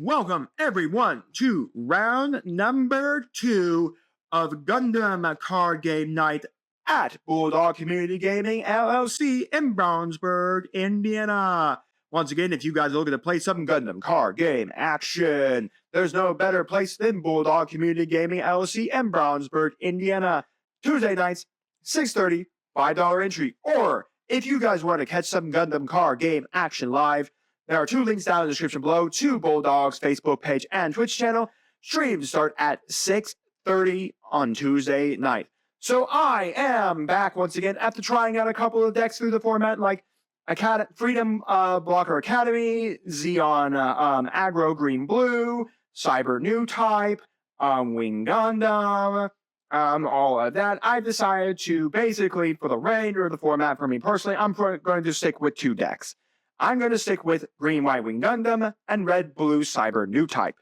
Welcome everyone to round number 2 of Gundam card game night at Bulldog Community Gaming LLC in Brownsburg, Indiana. Once again, if you guys are looking to play some Gundam card game action, there's no better place than Bulldog Community Gaming LLC in Brownsburg, Indiana. Tuesday nights, 6:30, $5 entry. Or if you guys want to catch some Gundam card game action live, there are 2 links down in the description below to Bulldog's Facebook page and Twitch channel. Streams start at 6:30 on Tuesday night. So I am back once again after trying out a couple of decks through the format like Freedom Blocker Academy, Zeon Aggro Green Blue, Cyber-Newtype, Wing Gundam, all of that. I've decided to basically, for the remainder of the format, for me personally, I'm going to stick with 2 decks. I'm going to stick with Green White Wing Gundam and Red Blue Cyber-Newtype.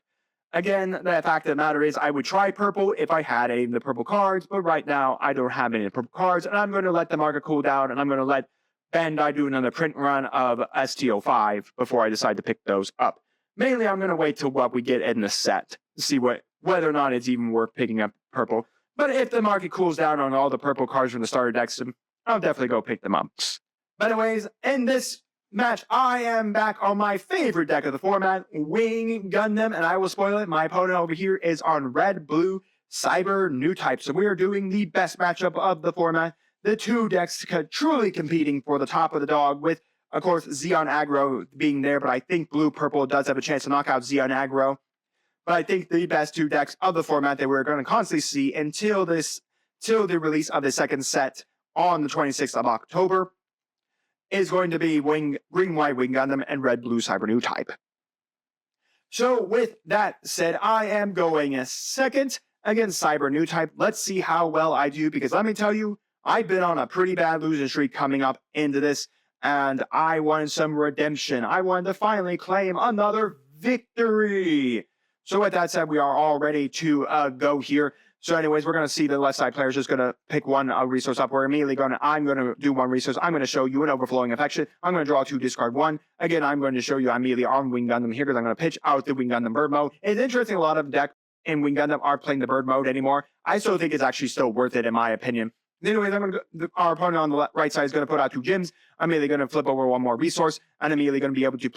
Again, the fact of the matter is I would try purple if I had any of the purple cards, but right now I don't have any of the purple cards, and I'm going to let the market cool down, and I'm going to let Bandai do another print run of STO5 before I decide to pick those up. Mainly, I'm going to wait till what we get in the set to see whether or not it's even worth picking up purple. But if the market cools down on all the purple cards from the starter decks, I'll definitely go pick them up. But anyways, in this match, I am back on my favorite deck of the format, Wing Gundam, and I will spoil it. My opponent over here is on Red Blue Cyber-Newtype. So we are doing the best matchup of the format. The 2 decks truly competing for the top of the dog, with, of course, Zeon Aggro being there, but I think Blue-Purple does have a chance to knock out Zeon Aggro. But I think the best 2 decks of the format that we're going to constantly see until the release of the second set on the 26th of October is going to be Green White Wing Gundam and Red Blue Cyber-Newtype. So with that said, I am going second against Cyber-Newtype. Let's see how well I do, because let me tell you, I've been on a pretty bad losing streak coming up into this, and I wanted some redemption. I wanted to finally claim another victory. So with that said, we are all ready to go here. So anyways, we're going to see the left side player is just going to pick one resource up. We're immediately I'm going to do 1 resource. I'm going to show you an Overflowing Affection. I'm going to draw 2, discard 1. Again, I'm going to show you immediately on Wing Gundam here because I'm going to pitch out the Wing Gundam Bird mode. It's interesting, a lot of decks in Wing Gundam aren't playing the Bird mode anymore. I still think it's actually still worth it in my opinion. Anyways, our opponent on the right side is going to put out 2 gems. I'm immediately going to flip over 1 more resource, and I'm immediately going to be able to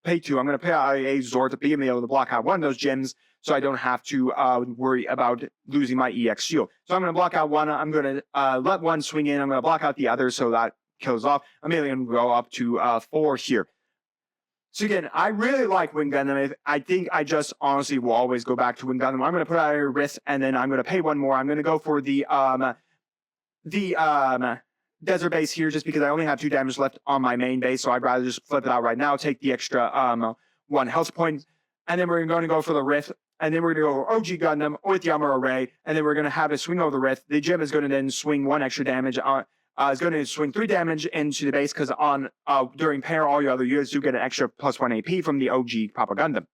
pay 2. I'm going to pay out a Zord to be able to block out 1 of those gems, so I don't have to worry about losing my EX shield. So I'm going to block out 1. I'm going to let 1 swing in. I'm going to block out the other so that kills off. I'm immediately going to go up to 4 here. So again, I really like Wing Gundam. I think I just honestly will always go back to Wing Gundam. I'm going to put out a risk, and then I'm going to pay 1 more. I'm going to go for the desert base here just because I only have 2 damage left on my main base, so I'd rather just flip it out right now, take the extra 1 health point, and then we're going to go for the rift, and then we're going to go OG Gundam with the Armor Array, and then we're going to have it swing over the rift. The gem is going to then swing 1 extra damage, is going to swing 3 damage into the base because during pair, all your other units do get an extra +1 AP from the OG Papa Gundam.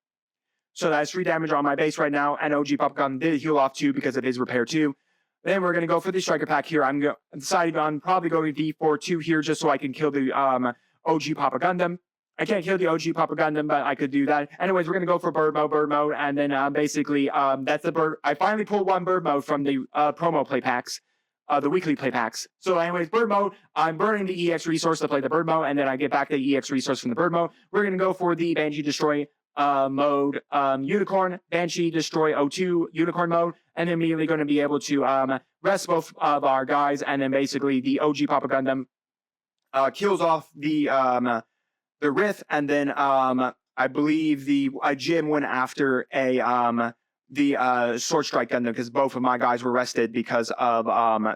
So that's 3 damage on my base right now, and OG Papa Gundam did heal off 2 because of his repair 2. Then we're going to go for the striker pack here. I'm deciding on probably going D4-2 here just so I can kill the OG Papa Gundam. I can't kill the OG Papa Gundam, but I could do that. Anyways, we're going to go for bird mode, and then basically that's the bird. I finally pulled 1 bird mode from the promo play packs, the weekly play packs. So anyways, bird mode, I'm burning the EX resource to play the bird mode, and then I get back the EX resource from the bird mode. We're going to go for the Banshee Destroy mode, Unicorn, Banshee Destroy 02 Unicorn mode, and then immediately going to be able to rest both of our guys, and then basically the OG Papa Gundam kills off the Rith, and then I believe the Jim went after the Sword Strike Gundam because both of my guys were rested because of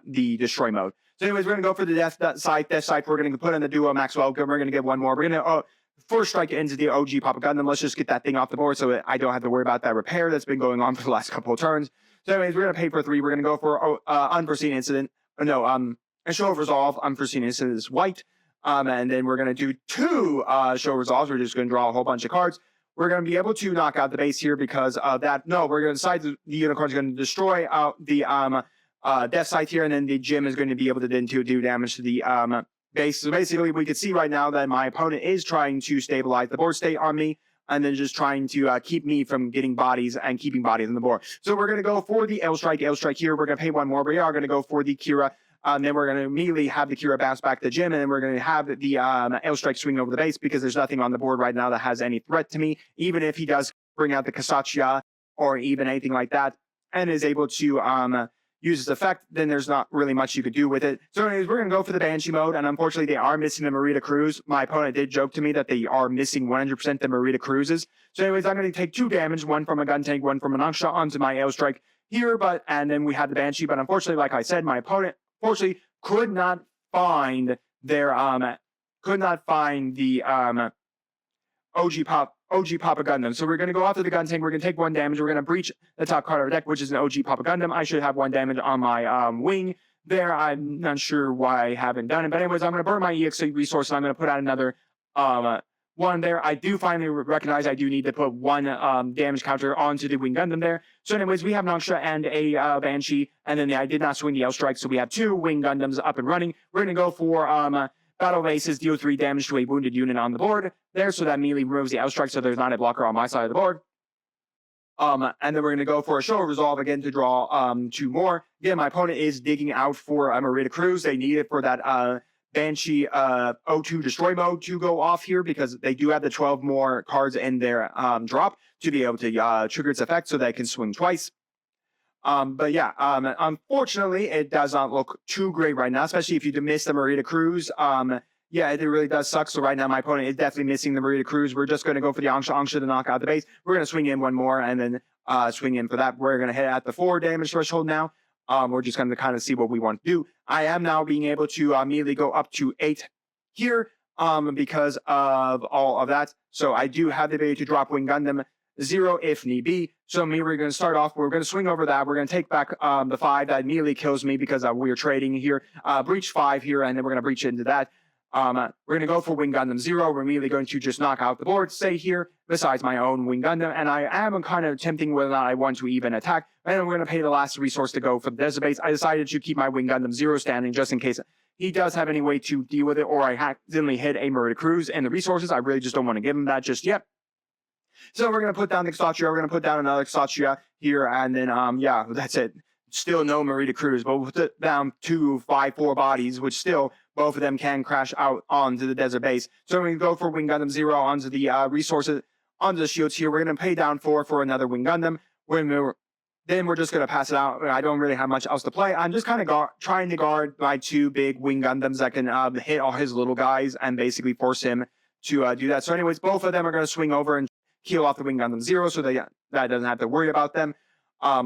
the Destroy mode. So anyways, we're going to go for the Death Scythe. We're going to put in the duo Maxwell. We're going to get 1 more. We're going to first strike into the OG Papa Gundam. Let's just get that thing off the board so I don't have to worry about that repair that's been going on for the last couple of turns. So anyways, we're going to pay for 3. We're going to go for Unforeseen Incident. A Show of Resolve. Unforeseen Incident is white. And then we're going to do 2 Show Resolves. We're just going to draw a whole bunch of cards. We're going to be able to knock out the base here because of that. No, we're going to decide the Unicorn's going to destroy the Death Scythe here, and then the Gym is going to be able to then do damage to the base. So basically, we can see right now that my opponent is trying to stabilize the board state on me. and then just trying to keep me from getting bodies and keeping bodies on the board. So we're going to go for the 𝐿 strike here. We're going to pay one more, but we are going to go for the Kira. Then we're going to immediately have the Kira bounce back to the gym, and then we're going to have the 𝐿 strike swing over the base because there's nothing on the board right now that has any threat to me, even if he does bring out the 𝐒𝐍𝐶𝐘𝐒 or even anything like that, and is able to use its effect, then there's not really much you could do with it. So anyways, we're going to go for the Banshee mode, and unfortunately they are missing the Marita Cruz. My opponent did joke to me that they are missing 100% the Marita Cruzes. So anyways, I'm going to take 2 damage, one from a gun tank, one from a Nongshot onto my 𝐿 strike here, and then we have the Banshee, but unfortunately, like I said, my opponent, fortunately, could not find their, OG Papa Gundam. So we're going to go after the gun tank. We're going to take 1 damage. We're going to breach the top card of our deck, which is an OG Papa Gundam. I should have 1 damage on my wing there. I'm not sure why I haven't done it. But anyways, I'm going to burn my EXA resource, and I'm going to put out another one there. I do finally recognize I do need to put 1 damage counter onto the Wing Gundam there. So anyways, we have Nongshot and a Banshee, and then I did not swing the 𝐿 strike, so we have 2 Wing Gundams up and running. We're going to go for Battle of Aces, deal 3 damage to a wounded unit on the board there, so that immediately removes the 𝐿 strike, so there's not a blocker on my side of the board. And then we're going to go for a Show of Resolve again to draw 2 more. Again, my opponent is digging out for a Marita Cruz. They need it for that Banshee O2 Destroy mode to go off here because they do have the 12 more cards in their drop to be able to trigger its effect so they can swing twice. But yeah, unfortunately, it does not look too great right now, especially if you miss the Marita Cruz. Yeah, it really does suck. So right now, my opponent is definitely missing the Marita Cruz. We're just going to go for the 𝐒𝐓𝐾𝐒 to knock out the base. We're going to swing in 1 more and then swing in for that. We're going to hit at the 4 damage threshold now. We're just going to kind of see what we want to do. I am now being able to immediately go up to 8 here because of all of that. So I do have the ability to drop Wing Gundam 0 if need be. So we're going to start off. We're going to swing over that. We're going to take back the 5 that immediately kills me because we're trading here. Breach 5 here, and then we're going to breach into that. We're going to go for Wing Gundam 0. We're immediately going to just knock out the board, stay here, besides my own Wing Gundam. And I am kind of attempting whether or not I want to even attack. And then we're going to pay the last resource to go for the desert base. I decided to keep my Wing Gundam 0 standing just in case he does have any way to deal with it, or I accidentally hit a Marita Cruz and the resources. I really just don't want to give him that just yet. So we're going to put down the 𝐒𝐍𝐶𝐘𝐒. We're going to put down another 𝐒𝐶𝐘𝐒 here, and then, yeah, that's it. Still no Marita Cruz, but we'll put down 2 5-4 bodies, which still, both of them can crash out onto the desert base. So we're going to go for Wing Gundam 0 onto the resources, onto the shields here. We're going to pay down 4 for another Wing Gundam. Then we're just going to pass it out. I don't really have much else to play. I'm just kind of trying to guard my 2 big Wing Gundams that can hit all his little guys and basically force him to do that. So anyways, both of them are going to swing over and kill off the Wing Gundam 0 so that doesn't have to worry about them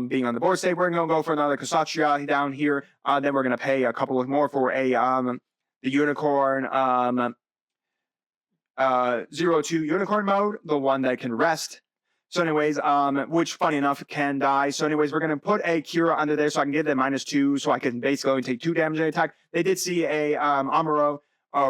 being on the board state. We're going to go for another 𝐒𝐍𝐶𝐘𝐒 down here. Then we're going to pay a couple of more for the Unicorn 02 Unicorn mode, the one that can rest. So anyways, which funny enough can die. So anyways, we're going to put a Kira under there so I can get them -2 so I can basically only take 2 damage in attack. They did see a Amuro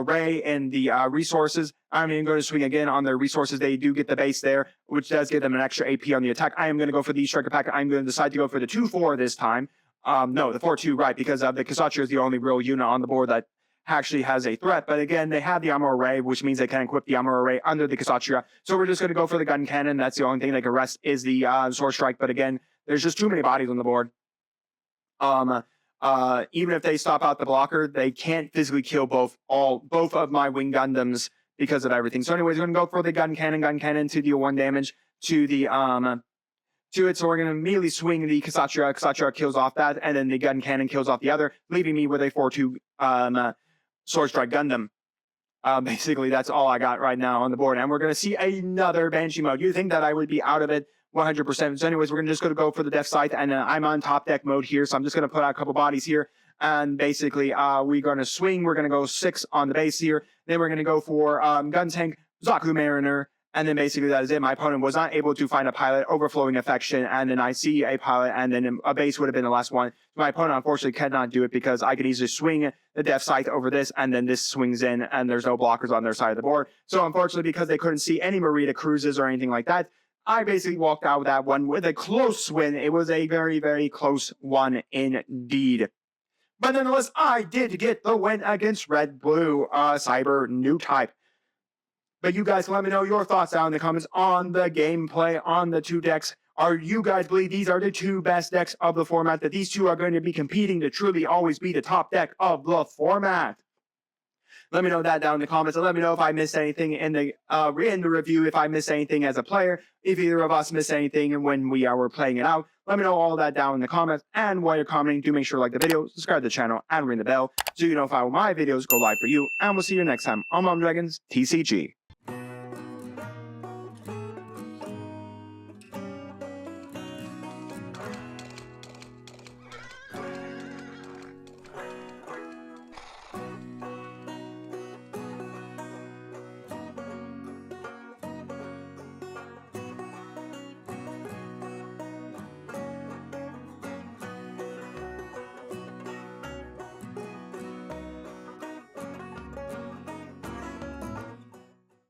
Ray in the resources. I'm even going to swing again on their resources. They do get the base there, which does give them an extra AP on the attack. I am going to go for the Striker Pack. I'm going to decide to go for the 2-4 this time. No, the 4-2, right, because the 𝐒𝐍𝐶𝐘𝐒 is the only real unit on the board that actually has a threat. But again, they have the Amuro Ray, which means they can equip the Amuro Ray under the 𝐒𝐍𝐶𝐘𝐒. So we're just going to go for the gun cannon. That's the only thing they can rest is the sword strike. But again, there's just too many bodies on the board. Even if they stop out the blocker, they can't physically kill both of my Wing Gundams because of everything. So anyways, we're going to go for the gun cannon to deal 1 damage to the to it. So we're going to immediately swing the 𝐒𝐍𝐶𝐘𝐒. 𝐒𝐶𝐘𝐒 kills off that, and then the gun cannon kills off the other, leaving me with a 4-2 sword strike Gundam. Basically, that's all I got right now on the board. And we're going to see another Banshee mode. You think that I would be out of it 100%. So anyways, we're just going to go for the Death Scythe, and I'm on top deck mode here, so I'm just going to put out a couple bodies here. And basically, we're going to swing. We're going to go 6 on the base here. Then we're going to go for Gun Tank, Zaku Mariner, and then basically that is it. My opponent was not able to find a pilot, Overflowing Affection, and then I see a pilot, and then a base would have been the last one. My opponent unfortunately cannot do it because I could easily swing the Death Scythe over this, and then this swings in, and there's no blockers on their side of the board. So unfortunately, because they couldn't see any Marita Cruzes or anything like that, I basically walked out with that one with a close win. It was a very, very close one indeed. But nonetheless, I did get the win against Red Blue Cyber-Newtype. But you guys let me know your thoughts down in the comments on the gameplay, on the two decks. Are you guys believe these are the two best decks of the format, that these two are going to be competing to truly always be the top deck of the format? Let me know that down in the comments, and let me know if I missed anything in the review, if I missed anything as a player, if either of us missed anything when we were playing it out. Let me know all that down in the comments, and while you're commenting, do make sure to like the video, subscribe to the channel, and ring the bell so you know if my videos go live for you, and we'll see you next time on Mom Dragons TCG.